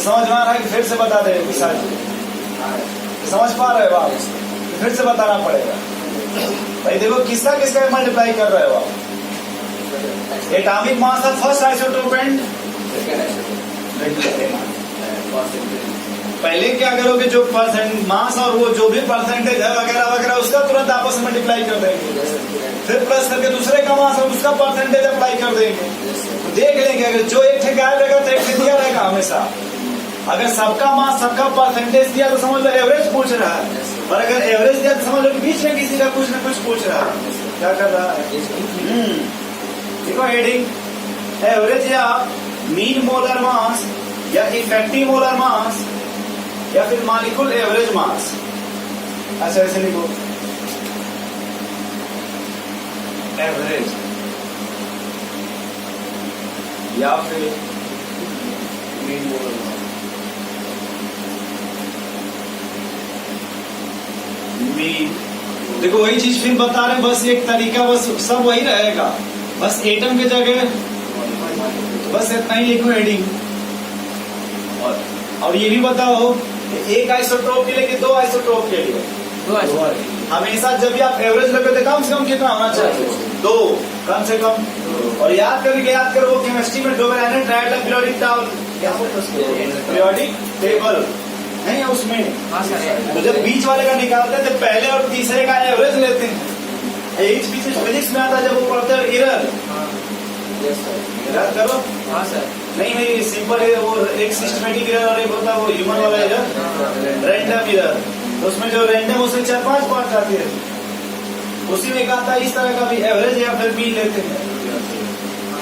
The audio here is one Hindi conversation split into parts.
समझ में आ रहा है कि फिर से बता दे विशाल जी? समझ पा रहे हो आप? फिर से बताना पड़ेगा भाई। देखो किसका किसका मल्टीप्लाई कर रहे हो आप? Atomic mass of first isotope and पहले क्या करोगे, जो परसेंट मास और वो जो भी परसेंटेज है वगैरह वगैरह उसका तुरंत आपस में मल्टीप्लाई कर देंगे, फिर प्लस करके दूसरे का मास और उसका परसेंटेज अप्लाई कर देंगे। तो देख लेंगे अगर जो एक ठे गायब रहेगा तो एक ठे दिया रहेगा हमेशा। अगर सबका मास सबका परसेंटेज दिया तो समझ लो एवरेज पूछ रहा है, और अगर एवरेज दिया तो समझ लो कि बीच में किसी का कुछ न कुछ पूछ रहा है। क्या कर रहा है? देखो हेडिंग एवरेज या मीन मोलर मास या इफेक्टिव मोलर मास या फिर मॉलिक्यूल एवरेज मास। अच्छा ऐसे लिखो एवरेज या फिर मीन मोलर मास। मीन देखो वही चीज फिर बता रहे, बस एक तरीका, बस सब वही रहेगा, बस एटम के जगह बस इतना ही लिखो हेडिंग। और ये भी बताओ एक आइसोटोप के लिए कि दो आइसोटोप के लिए? दो आइसोटोप। हमेशा जब भी आप एवरेज लोगे तो कम से कम कितना होना चाहिए? दो, कम से कम। और याद करो वो केमिस्ट्री में डोमेन पीरियोडिक टेबल नहीं है उसमें। तो जब बीच वाले का निकालते हैं तो पहले और तीसरे का एवरेज लेते हैं। यही पीछे फिजिक्स में आता है जब वो पढ़ते हैं इरर। इरर करो। हाँ सर। नहीं सिंपल है वो, एक सिस्टमेटिक इरर और एक होता है वो ह्यूमन वाला इरर, रैंडम इरर। तो उसमें जो रैंडम उसमें 4-5 पार्ट आती है, उसी में कहा था इस तरह का भी एवरेज या फिर मीन लेते हैं।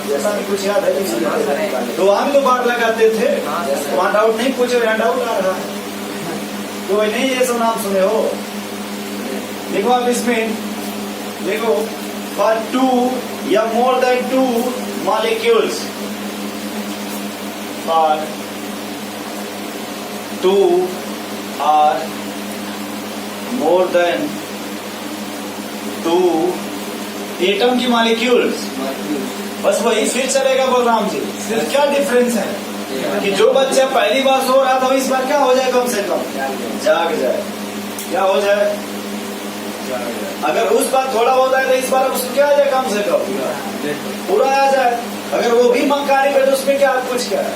जैसा भी कुछ याद है तो वहां भी तो बार लगाते थे, वहां डाउट नहीं पूछे, यहाँ डाउट आ रहा है तो नहीं ये सब नाम सुने हो। देखो आप इसमें देखो फॉर 2 या more than 2 molecules, for 2 or more than 2 atom की मॉलिक्यूल्स। बस वही फिर चलेगा बलराम जी। सिर्फ क्या डिफरेंस है कि जो बच्चा पहली बार सो रहा था इस बार क्या हो जाए, कम से कम जाग जाए। क्या हो जाए? अगर उस बार थोड़ा होता है तो इस बार उसको क्या आ जाए, कम से कम पूरा आ जाए। अगर वो भी मक्कारी पे तो उसमें क्या कुछ क्या है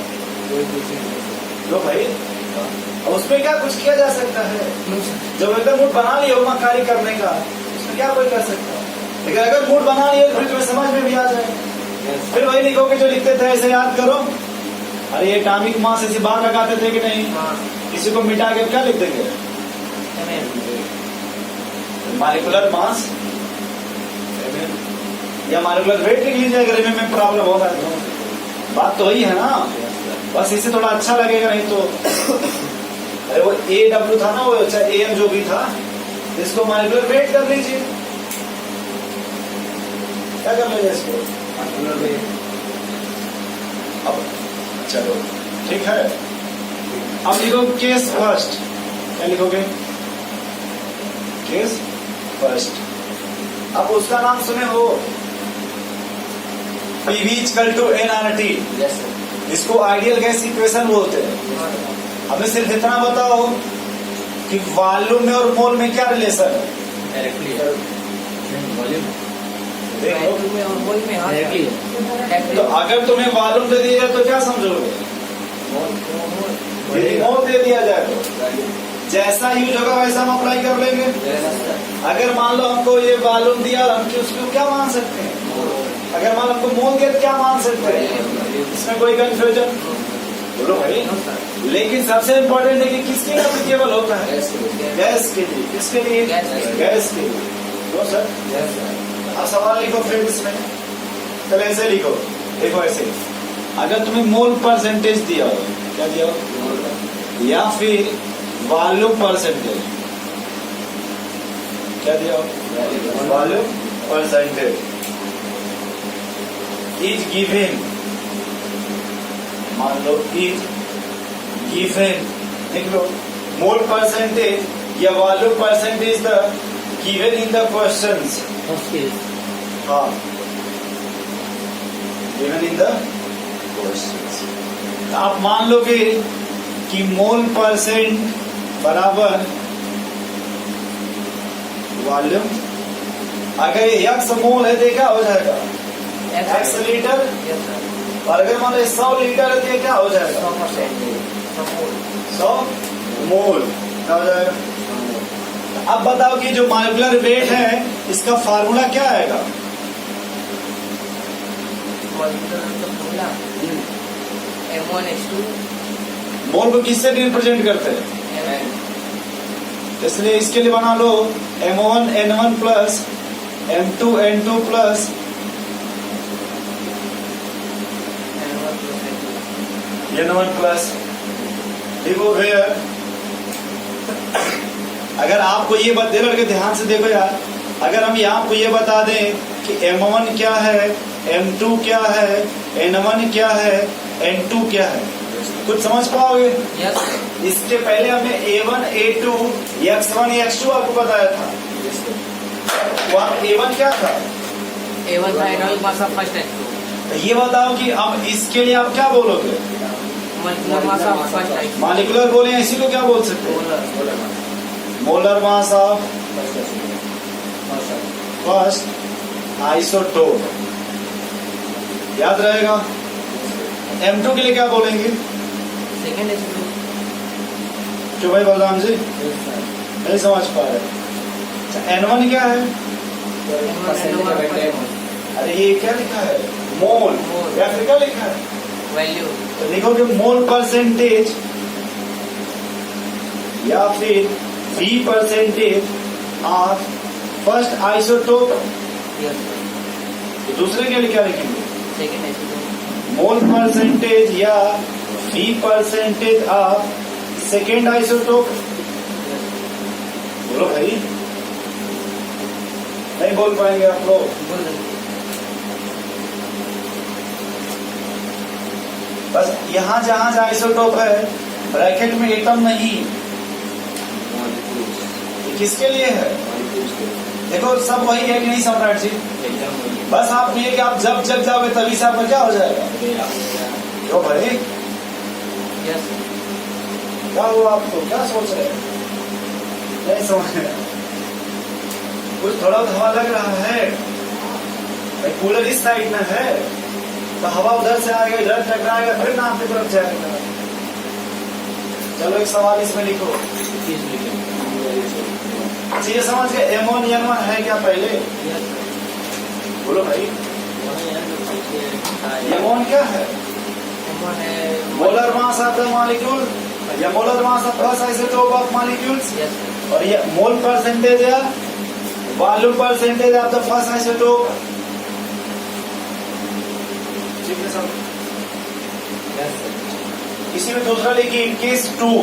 तो भाई उसमें क्या कुछ किया जा सकता है? जब एकदम मूड बना लिया हो मक्कारी करने का उसमें क्या कोई कर सकता है। लेकिन अगर मूड बना लिया तो फिर तुम्हें समझ में भी आ जाए। फिर वही लिखोगे जो लिखते थे ऐसे याद करो। अरे ये एटॉमिक मास ऐसे बाहर लगाते थे कि नहीं? किसी को मिटा के क्या लिख देंगे? मॉलिक्यूलर मास या मॉलिक्यूलर वेट लिख लीजिए अगर में प्रॉब्लम होगा तो। बात तो वही है ना, बस इससे थोड़ा अच्छा लगेगा। नहीं तो अरे वो AW था ना, वो अच्छा AM जो भी था, इसको मॉलिक्यूलर वेट कर लीजिए। क्या कर लीजिए इसको? अब चलो ठीक है। अब लिखो केस फर्स्ट। क्या लिखोगे? Case first. अब उसका नाम सुने हो PV=NRT। इसको आइडियल गैस इक्वेशन बोलते हैं। हमें सिर्फ इतना बताओ कि वॉल्यूम में और मोल में क्या रिलेशन है? तो अगर तुम्हें वॉल्यूम दे दिया जाए तो क्या समझोगे? मोल दे दिया जाए तो जैसा यूज होगा वैसा हम अप्लाई कर लेंगे। अगर मान लो हमको ये वॉल्यूम दिया, हम उसको क्या मान सकते हैं? अगर मान लो हमको मोल दिया तो क्या मान सकते हैं? इसमें कोई कंफ्यूजन बोलो भाई। लेकिन सबसे इम्पोर्टेंट है कि किसके लिए एप्लीकेबल होता है? गैस के लिए। किसके लिए? गैस के लिए। तो सर अब सवाल लिखो फिर इसमें। चलो ऐसे लिखो, देखो ऐसे, अगर तुम्हें मोल परसेंटेज दिया हो, क्या दिया हो, या फिर वॉल्यूम परसेंटेज, क्या दिया हो, वॉल्यूम परसेंटेज इज गिवन, मान लो इज गिवन, देख लो मोल परसेंटेज या volume percentage the given in the questions. हाँ, गिवन इन द क्वेश्चंस। आप मान लो कि कि मोल परसेंट बराबर वॉल्यूम। अगर ये एक्स मोल है तो क्या हो जाएगा, एक्स लीटर। और अगर मान लो 100 लीटर है तो क्या हो जाएगा, 100 मोल क्या हो जाएगा। अब बताओ कि जो मॉलिक्यूलर वेट है इसका फार्मूला क्या आएगा। M1H2 मोल को किससे रिप्रेजेंट करते हैं, इसलिए इसके लिए बना लो M1N1 plus M2N2 plus N1 plus. देखो वेयर, अगर आपको ये दे लड़के ध्यान से देखो यार, अगर हम यहाँ आपको ये बता दें कि M1 क्या है, M2 क्या है, N1 क्या है, N2 क्या है, कुछ समझ पाओगे। इसके पहले हमने A1 A2 X1 X2 आपको बताया था। वहाँ A1 क्या था, A1 था एनोइक मास ऑफ फर्स्ट H2। ये बताओ कि अब इसके लिए आप क्या बोलोगे, molecular mass of first H2। Molecular बोले इसी को क्या बोल सकते हैं, molar mass of first isotope. याद रहेगा। M2 के लिए क्या बोलेंगे, सेकंड H2। क्यों भाई बलराम जी नहीं समझ पा रहे। N1 क्या है, अरे ये क्या लिखा है, मोल या फिर क्या लिखा है, वैल्यू। तो लिखोगे मोल परसेंटेज या फिर V percentage of first isotope. तो दूसरे के लिए क्या लिखेंगे, सेकंड H2। मोल परसेंटेज या V percentage of second isotope. बोलो भाई, नहीं बोल पाएंगे आप लोग। बस यहाँ जहां जहां आइसोटोप है ब्रैकेट में एटम नहीं, ये किसके लिए है, देखो सब वही है कि नहीं सम्राट जी। बस आप ये कि आप जब जग जाओगे तभी से आपका क्या हो जाएगा, क्यों भाई क्या हुआ आपको, क्या सोच रहे हैं, नहीं समझ रहे, कुछ थोड़ा तो हवा लग रहा है भाई, कूलर इस साइड में है तो हवा उधर से आएगा, इधर टकराएगा फिर नाम की तरफ जाएगा। चलो एक सवाल इसमें लिखो। अच्छा ये समझ गए M1 N1 है क्या पहले, बोलो भाई। M1 क्या है, molar mass of the molecule या molar mass of first isotope of molecules, और ये मोल परसेंटेज या volume percentage of the first isotope. ठीक है सब। इसी में दूसरा लिखिए केस 2,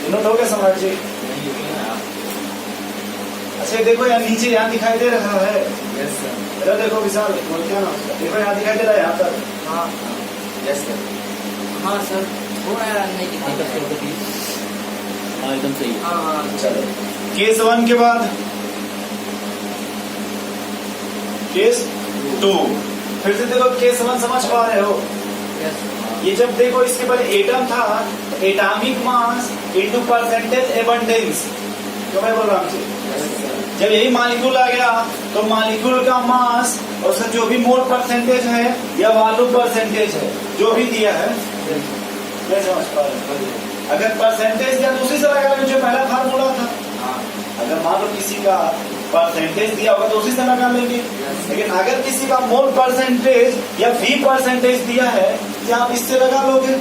नोट हो गया सम्राट जी। अच्छा देखो यहाँ नीचे यहाँ दिखाई दे रहा है, इधर देखो विशाल, क्या नाम उसका, देखो यहाँ दिखाई दे रहा है यहाँ पर। हाँ यस सर, हाँ सर, थोड़ा नहीं दिखाई। हाँ एकदम सही है। हाँ चलो केस 1 के बाद केस 2, फिर से देखो केस 1 समझ पा रहे हो। ये जब देखो इसके पहले एटम था, atomic mass into percentage abundance, क्यों मैं बोल रहा हूँ। जब यही मॉलिक्यूल आ गया तो मॉलिक्यूल का मास और उसका जो भी मोल परसेंटेज है या वॉल्यूम परसेंटेज है जो भी दिया है, मैं समझ पा रहा हूँ। अगर परसेंटेज दिया तो उसी से लगा लेंगे जो पहला फार्मूला था। अगर मान लो किसी का परसेंटेज दिया होगा तो उसी से लगा लेंगे, लेकिन अगर किसी का मोल परसेंटेज या V परसेंटेज दिया है तो आप इससे लगा लोगे।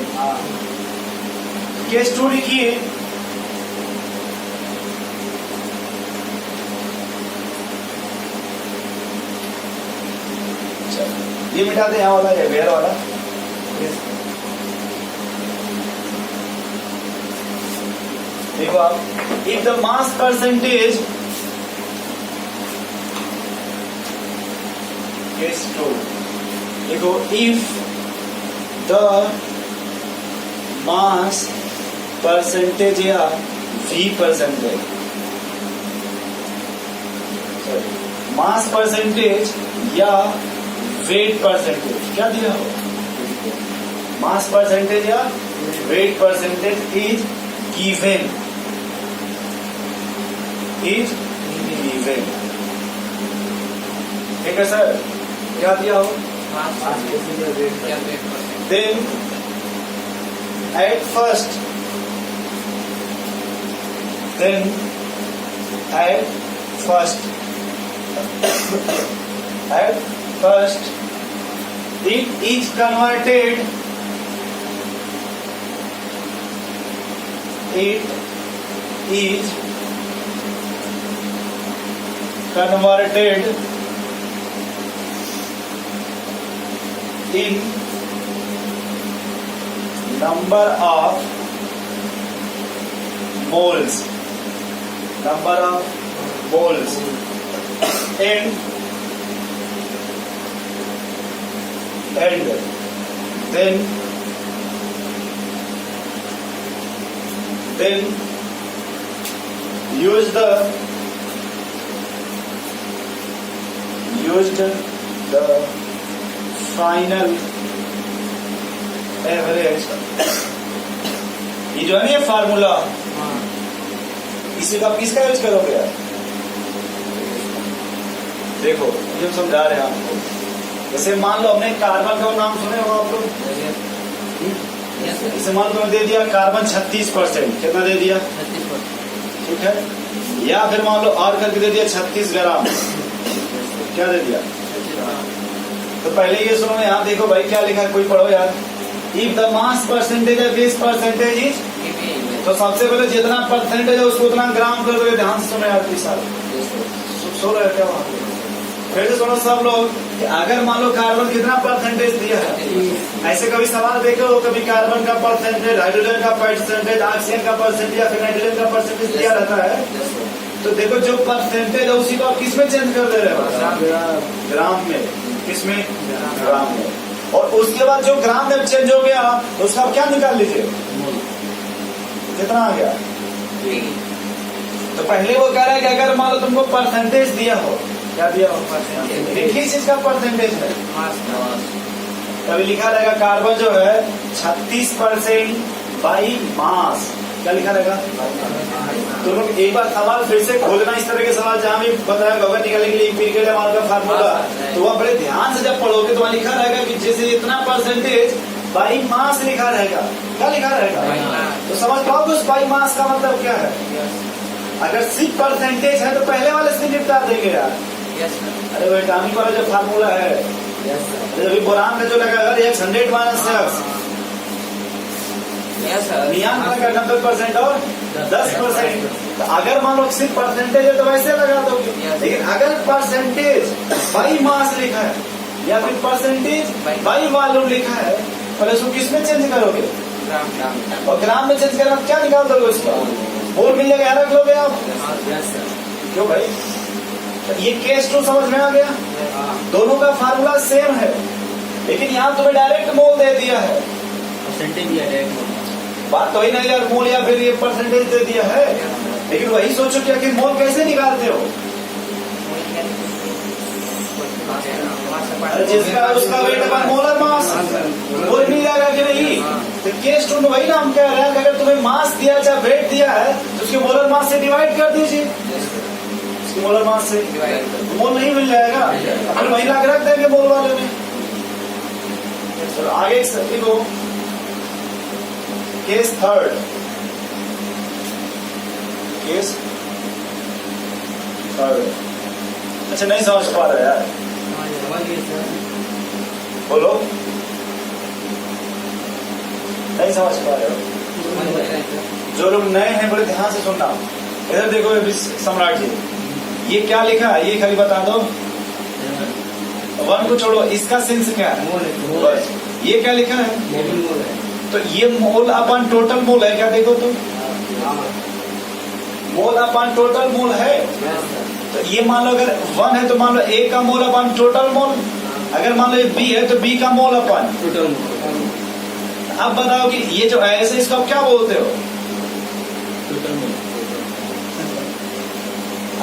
केस 2 लिखिए। ये मिटा दे यहाँ वाला, ये वेयर वाला। देखो आप, if the mass percentage, case 2 देखो, इफ द मास परसेंटेज या V परसेंटेज, मास परसेंटेज या वेट परसेंटेज क्या दिया हो, मास परसेंटेज या weight percentage is given, is given. ठीक है सर, क्या दिया हो? Then at first, then at first it is converted, it is converted in number of moles, number of moles, and then used the final average। ये जो है ना ये फार्मूला, इसी का किसका यूज करोगे यार? देखो ये हम समझा रहे हैं आपको। जैसे मान लो हमने कार्बन का नाम सुने हो आप लोग, इसे मान लो दे दिया कार्बन 36%, कितना दे दिया? 36%। ठीक है, या फिर मान लो और करके दे दिया 36 ग्राम, क्या दे दिया? तो पहले ये सुनो, यहाँ देखो भाई क्या लिखा है, कोई पढ़ो यार। इफ द मास परसेंटेज है 20% इज, तो सबसे पहले जितना परसेंटेज है उसको उतना ग्राम कर दोगे। ध्यान से सुनो यार, प्लीज सो रहे क्या वहां? फिर से सुनो सब लोग, कि अगर मान लो कार्बन कितना परसेंटेज दिया है, ऐसे कभी सवाल देखे हो कभी कार्बन का परसेंटेज, हाइड्रोजन का परसेंटेज, ऑक्सीजन का परसेंटेज या फिर नाइट्रोजन का परसेंटेज दिया रहता है, तो देखो जो परसेंटेज है उसी को आप किस में चेंज कर दे रहे हो? ग्राम में। किसमें? ग्राम में। और उसके बाद जो ग्राम में चेंज हो गया उसका आप क्या निकाल लीजिए, कितना आ गया? तो पहले वो कह रहा है कि अगर मान लो तुमको परसेंटेज दिया हो, क्या दिया हो? किस चीज का परसेंटेज है? कभी लिखा रहेगा कार्बन जो है 36% बाई मास, क्या लिखा रहेगा? तो लोग एक बार सवाल फिर से खोजना, इस तरह के सवाल जहाँ भी बताया गगन निकालने के लिए पीरियड अमाउंट का फार्मूला, तो वहाँ बड़े ध्यान से जब पढ़ोगे तो वहाँ लिखा रहेगा कि जैसे इतना परसेंटेज बाई मास लिखा रहेगा, क्या लिखा रहेगा? तो समझ पाओगे उस बाई मास का मतलब क्या है? अगर सिर्फ परसेंटेज है तो पहले वाले से निपटा देंगे यार। अरे भाई टाइमिंग वाला जो फार्मूला है, अभी बोरान का जो लगा 100 माइनस 90% और 10%। तो अगर मान लो सिर्फ परसेंटेज है तो वैसे लगा दोगे, लेकिन अगर परसेंटेज बाई मास लिखा है या फिर परसेंटेज बाई वॉल्यूम लिखा है, पहले उसको किस में चेंज करोगे? ग्राम। और ग्राम में चेंज करना क्या निकाल दोगे उसका? मोल मिल जाएगा, रख लोगे आप। क्यों भाई? ये केस टू समझ में आ गया? दोनों का फार्मूला सेम है, लेकिन यहाँ तुम्हें डायरेक्ट मोल दे दिया है। बात तो ही नहीं यार, मोल या फिर ये परसेंटेज दे दिया है, लेकिन वही सोचो कि आखिर मोल कैसे निकालते हो? जिसका उसका वेट अपन मोलर मास, मोल मिल जाएगा कि नहीं? तो केस टू में वही ना हम कह रहे हैं कि अगर तुम्हें मास दिया चाहे वेट दिया है तो उसके मोलर मास से डिवाइड कर दीजिए, उसके मोलर मास से मोल नहीं मिल जाएगा, फिर वही लाके रख देंगे मोल वाले में। आगे देखो केस थर्ड, केस थर्ड। अच्छा नहीं समझ पा रहे यार, बोलो, नहीं समझ पा रहे हो? जो लोग नए हैं बड़े ध्यान से सुनना। इधर देखो सम्राट जी, ये क्या लिखा है ये खाली बता दो। वन को छोड़ो, इसका सेंस क्या है? बस ये क्या लिखा है? तो ये मोल अपन टोटल मोल है क्या? देखो तो मोल अपन टोटल मोल है। तो ये मान लो अगर 1 है तो मान लो A का मोल अपन टोटल मोल, अगर मान लो B है तो B का मोल अपन टोटल मोल। अब बताओ कि ये जो ऐसे इसको आप क्या बोलते हो? Total mole.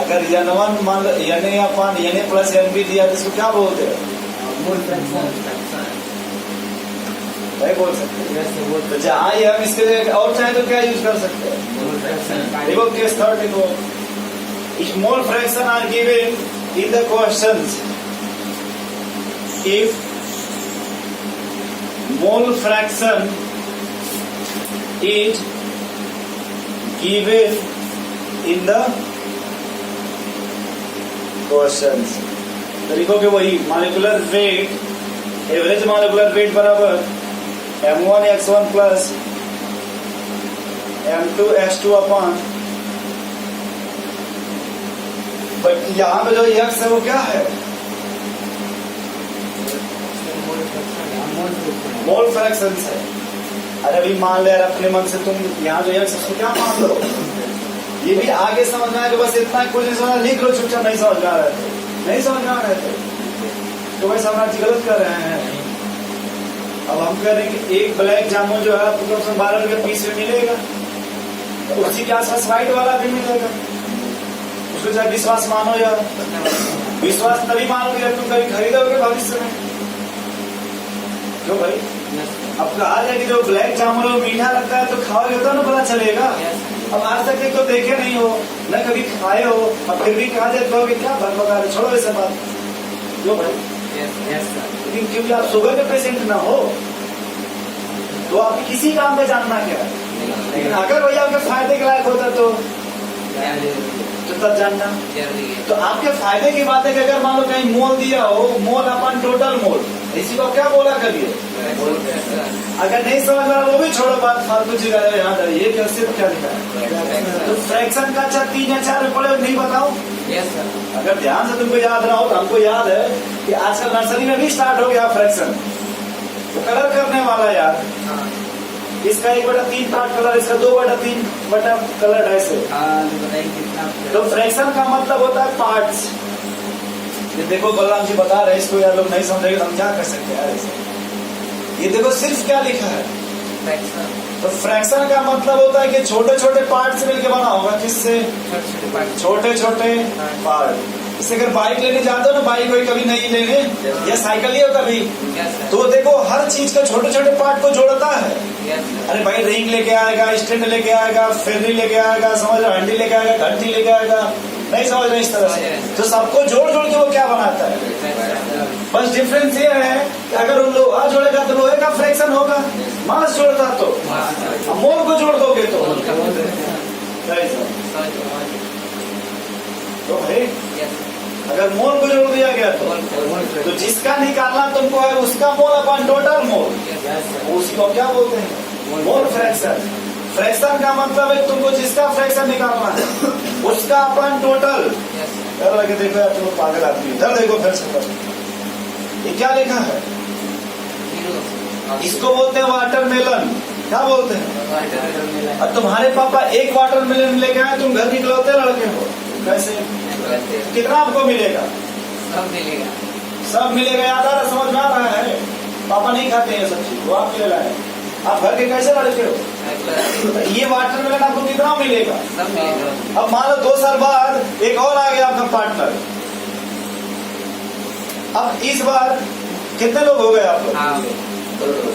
अगर N1 मान लो Na अपन Na प्लस NB दिया तो इसको क्या बोलते हो? नहीं बोल सकते। यस सर बोल तो जहाँ ये हम इसके लिए और चाहे तो क्या यूज कर सकते हैं? देखो केस थर्ड देखो, if mole fraction are given in the questions, if mole fraction is given in the questions, तो लिखोगे वही molecular weight, average molecular weight बराबर m1x1 plus m2s2 upon, but यहाँ पे जो x है वो क्या है? मोल फ्रैक्शन है। अरे अभी मान ले यार अपने मन से तुम यहाँ जो x उसको क्या मान लो, ये भी आगे समझ में आएगा, बस इतना कुछ नहीं समझ, लिख लो चुपचाप, नहीं समझ में आ रहे थे, नहीं समझ में आ रहे थे तो भाई सम्राट जी गलत कर रहे हैं। अब हम कह रहे हैं कि एक ब्लैक जामुन जो है आपको 12 रुपये पीस में मिलेगा, तो उसी के आसपास व्हाइट वाला भी मिलेगा, उसको चाहे विश्वास मानो या विश्वास तभी मानोगे जब तुम कभी खरीदोगे भविष्य में। क्यों भाई? अब कहा जाए कि जो ब्लैक जामुन वो मीठा लगता है तो खाओगे तो ना पता चलेगा। अब आज तक तो देखे नहीं हो, न कभी खाए हो, अब फिर भी कहा जाए कहोगे क्या बता रहे, छोड़ो ऐसे बात। क्यों भाई? लेकिन क्योंकि आप शुगर के पेशेंट ना हो तो आप किसी काम पे जानना क्या है, लेकिन अगर वही आपके फायदे के लायक होता तो तब जानना। तो आपके फायदे की बात है कि अगर मान लो कहीं मोल दिया हो, मोल अपन टोटल मोल, इसी को क्या बोला करिए। अगर नहीं समझ रहा वो भी छोड़ो बात, फालतू चीज याद है, ये कैसे क्या लिखा है? तो फ्रैक्शन का 3 या 4 पढ़े नहीं बताओ। अगर ध्यान से तुमको याद ना हो तो हमको याद है कि आजकल नर्सरी में भी स्टार्ट हो गया फ्रैक्शन, तो कलर करने वाला यार, इसका 1/3 पार्ट कलर, इसका 2/3 कलर ऐसे। तो फ्रैक्शन का मतलब होता है पार्ट्स। ये देखो बलराम जी बता रहे हैं, इसको यार लोग नहीं समझेंगे हम क्या कर सकते हैं ऐसे। ये देखो सिर्फ क्या लिखा है, तो फ्रैक्शन का मतलब होता है कि छोटे छोटे पार्ट से मिलकर बना होगा। किससे? छोटे छोटे पार्ट। इससे अगर बाइक लेने जाते हो ना, बाइक कोई कभी नहीं लेने या साइकिल लियो कभी, तो देखो हर चीज के छोटे छोटे पार्ट को जोड़ता है। अरे भाई रिंग लेके आएगा, स्टैंड लेके आएगा, फेरी लेके आएगा, समझ रहे, हंडी लेके आएगा, घंटी लेके आएगा, नहीं समझ रहे इस तरह से। तो सबको जोड़ जोड़ के वो क्या बनाता है? बस डिफरेंस ये है कि अगर वो लोहा जोड़ेगा तो लोहे का फ्रैक्शन होगा, मास जोड़ता तो, मोल को जोड़ दोगे तो भाई अगर मोल को जोड़ दिया गया तो जिसका निकालना तुमको है उसका मोल अपन टोटल मोल, उसी को क्या बोलते हैं? Mole fraction. फ्रैक्शन का मतलब है तुमको जिसका फ्रैक्शन निकालना है उसका अपन टोटल। डर लगे देखो यार, तुम पागल आदमी, इधर देखो फिर से, ये क्या लिखा है? इसको बोलते हैं वाटरमेलन। क्या बोलते हैं? और तुम्हारे पापा एक वाटरमेलन लेके आए, तुम घर निकलौते लड़के हो, कैसे? कितना आपको मिलेगा? सब मिलेगा। याद आ रहा, समझ में आ रहा है? पापा नहीं खाते हैं सब चीज, वो आप ले लाए, आप घर के कैसे लड़के हो? ये वाटरमेलन आपको कितना मिलेगा? अब मान लो 2 साल बाद एक और आ गया आपका पार्टनर, अब इस बार कितने लोग हो गए आप लोग?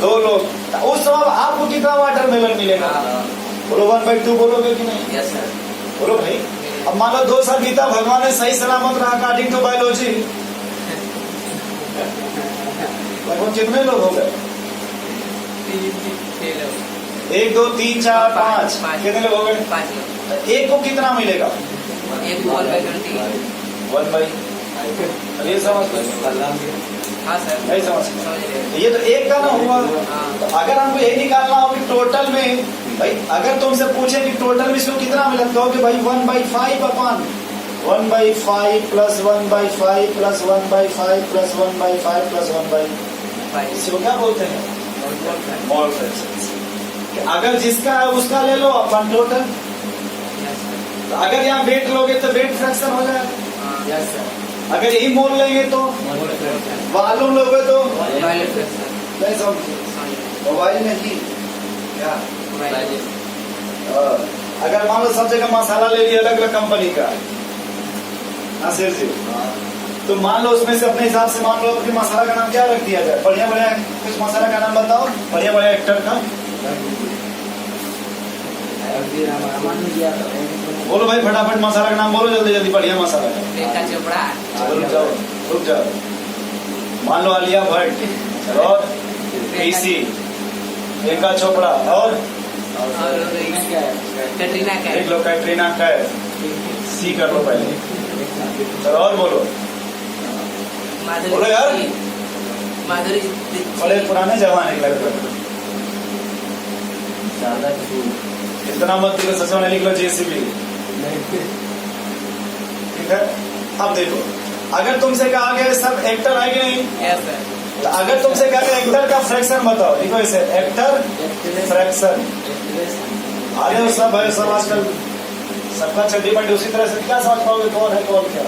2 लोग। उस समय आपको कितना वाटरमेलन मिलेगा? बोलो 1/2 बोलोगे कि नहीं? बोलो भाई। अब मान लो 2 साल बीता, भगवान ने सही सलामत रहा अकॉर्डिंग टू बायोलॉजी, लगभग कितने लोग हो गए? 1 2 3 4 5 कितने लोग हो गए? 5 लोग। एक को कितना मिलेगा? 1/, ये समझ नहीं समझ? ये तो एक का ना हुआ। तो अगर हमको यही निकालना हो कि टोटल में, भाई अगर तुमसे पूछे कि टोटल में इसको कितना मिला, कहोगे भाई 1/5 अपन 1/5 प्लस 1/5 प्लस 1/5 प्लस 1/5 प्लस 1/5, इसको क्या बोलते हैं? Mole fraction. अगर जिसका है उसका ले लो अपन टोटल। तो अगर यहाँ वेट लोगे तो वेट फ्रैक्शन हो जाएगा। अगर यही मोल लेंगे तो, वॉल्यूम लोगे तो नहीं समझे? मोबाइल नहीं क्या? अगर मान लो सब जगह मसाला ले लिया अलग अलग कंपनी का, हाँ सर जी, तो तो मान लो उसमें से अपने हिसाब से मान लो अपने मसाला का नाम क्या रख दिया जाए, बढ़िया बढ़िया कुछ मसाला का नाम बताओ, बढ़िया बढ़िया एक्टर का। बोलो भाई फटाफट मसाला का नाम बोलो, जल्दी जल्दी बढ़िया मसाला का। प्रियंका चोपड़ा। चलो रुक जाओ। मान लो आलिया भट्ट और पीसी, प्रियंका चोपड़ा और कटरीना देख कैफ। लो कैटरीना कैफ, सी कर लो पहले। चलो और बोलो बोलो यार। माधुरी बड़े पुराने जमाने के लग रहे। इतना मत लिखो, सच में लिख लो जेसीबी। ठीक है, अब देखो अगर तुमसे कहा गया सब एक्टर है कि नहीं, यस सर। तो अगर तुमसे कहा गया एक्टर का फ्रैक्शन बताओ, लिखो इसे एक्टर फ्रैक्शन। अरे वो सब है, सब आजकल सबका चड्डी बंडी उसी तरह से, क्या समझ पाओगे कौन है कौन क्या।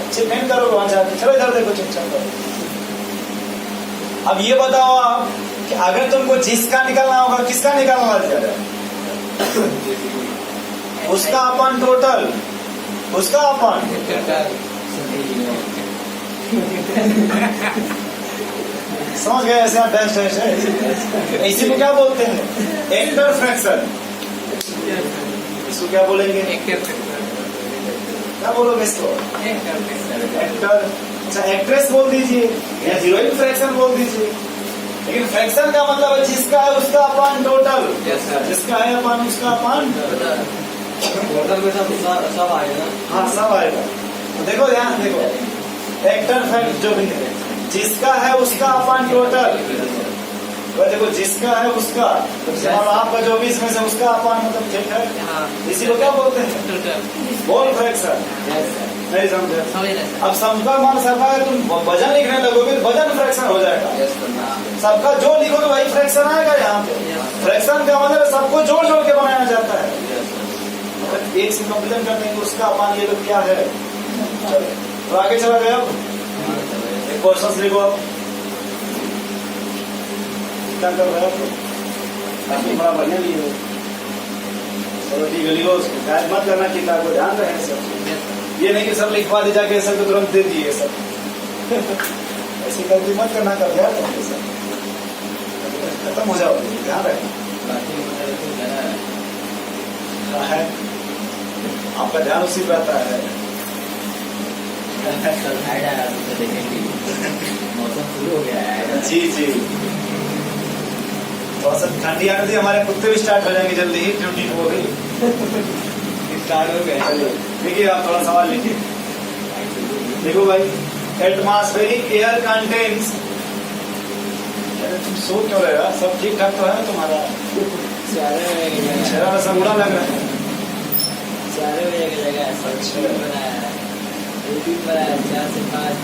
अच्छे मेन करो वहां जाके, चलो इधर देखो चुपचाप करो। अब ये बताओ आप कि अगर तुमको जिसका निकालना होगा, किसका निकालना ज्यादा, उसका अपन टोटल, उसका अपन समझ गए। ऐसे आप बेस्ट है, इसी को क्या बोलते हैं, एक्टर फ्रैक्शन। इसको क्या बोलेंगे, क्या बोलोगे इसको, एक्टर। अच्छा एक्ट्रेस बोल दीजिए या हीरोइन फ्रैक्शन बोल दीजिए, लेकिन फ्रैक्शन का मतलब है जिसका है उसका अपन टोटल, जिसका है अपन उसका अपन सब आएगा। हाँ सब आएगा। तो देखो ध्यान देखो, एक्टर फैक्ट जो भी है, जिसका है उसका अपन टोटल। तो देखो जिसका है उसका, और आपका जो भी इसमें से उसका अपन मतलब ठीक है, इसी को क्या बोलते हैं, बोल फ्रैक्शन। नहीं समझे, अब सबका मान सबका है, तुम वजन लिखने लगोगे तो वजन फ्रैक्शन हो जाएगा। सबका जो लिखोगे वही फ्रैक्शन आएगा यहाँ पे। फ्रैक्शन का मतलब सबको जोड़ जोड़ के बनाया जाता है। एक से कंप्लेन करने के उसका अपन ये लोग क्या है। चलो तो आगे चला गया। अब एक क्वेश्चन लिखो, अब क्या कर रहे हो आप, काफी बड़ा बढ़िया लिए हो। चलो ठीक है, लिखो, गायब मत करना किताब को, ध्यान रहे सब। ये नहीं कि सब लिखवा दे जाके सब को तुरंत दे दिए सब। ऐसी गलती मत करना, कर दिया तुमके सब खत्म हो जाओ, ध्यान रहे। है आपका ध्यान उसी पे आता है। मौसम शुरू हो गया है। जी जी, थोड़ा सा ठंडी आ रही, हमारे कुत्ते भी स्टार्ट हो जाएंगे जल्दी ही, ड्यूटी हो गई स्टार्ट हो गए। देखिए आप थोड़ा सवाल लिखिए। देखो भाई, एटमॉस्फेरिक एयर कंटेन्स, तुम सो क्यों रहेगा, सब ठीक ठाक तो है ना तुम्हारा, चेहरा सब बुरा लग रहा है। चारों जगह 4 से 5